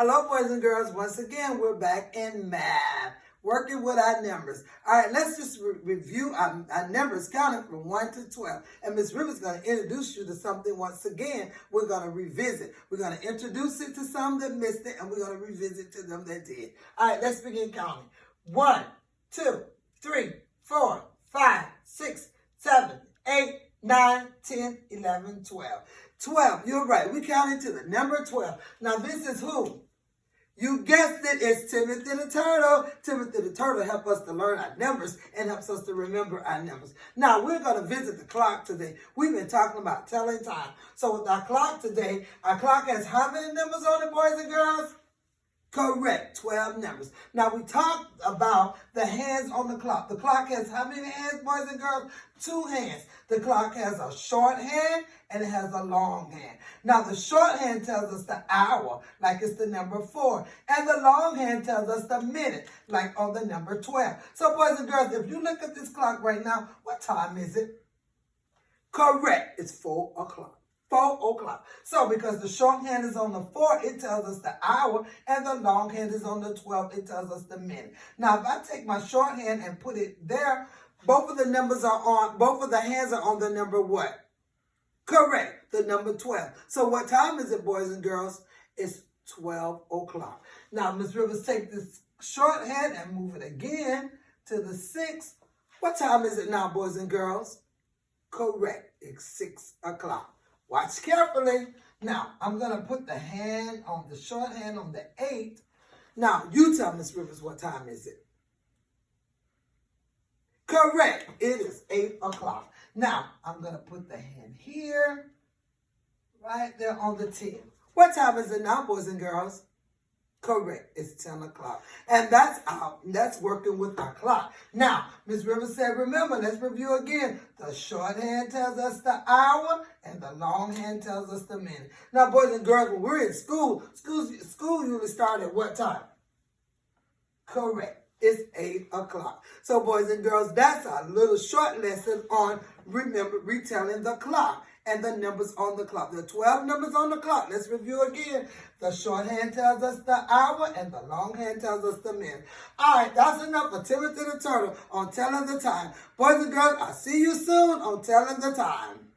Hello, boys and girls. Once again, we're back in math, working with our numbers. All right, let's just review our numbers counting from 1 to 12. And Ms. Rivers is going to introduce you to something once again we're going to revisit. We're going to introduce it to some that missed it, and we're going to revisit to them that did. All right, let's begin counting. 1, 2, 3, 4, 5, 6, 7, 8, 9, 10, 11, 12. 12, you're right. We counted to the number 12. Now, this is who? You guessed it, it's Timothy the Turtle. Timothy the Turtle helps us to learn our numbers and helps us to remember our numbers. Now, we're going to visit the clock today. We've been talking about telling time. So with our clock today, our clock has how many numbers on it, boys and girls? Correct, 12 numbers. Now, we talked about the hands on the clock. The clock has how many hands, boys and girls? 2 hands. The clock has a short hand and it has a long hand. Now, the short hand tells us the hour, like it's the number 4. And the long hand tells us the minute, like on the number 12. So, boys and girls, if you look at this clock right now, what time is it? Correct, it's 4 o'clock. 4 o'clock. So because the short hand is on the 4, it tells us the hour, and the long hand is on the 12, it tells us the minute. Now, if I take my short hand and put it there, both of the hands are on the number what? Correct, the number 12. So what time is it, boys and girls? It's 12 o'clock. Now, Ms. Rivers, take this short hand and move it again to the 6. What time is it now, boys and girls? Correct, it's 6 o'clock. Watch carefully. Now, I'm going to put the short hand on the 8. Now, you tell Ms. Rivers what time is it. Correct. It is 8 o'clock. Now, I'm going to put the hand here, right there on the 10. What time is it now, boys and girls? Correct. It's 10 o'clock. And that's working with our clock. Now, Ms. Rivers said, remember, let's review again. The short hand tells us the hour, and the long hand tells us the minute. Now, boys and girls, when we're in school usually starts at what time? Correct. It's 8 o'clock. So, boys and girls, that's our little short lesson on retelling the clock and the numbers on the clock. There are 12 numbers on the clock. Let's review again. The short hand tells us the hour, and the long hand tells us the minute. All right, that's enough for Timothy the Turtle on Telling the Time. Boys and girls, I'll see you soon on Telling the Time.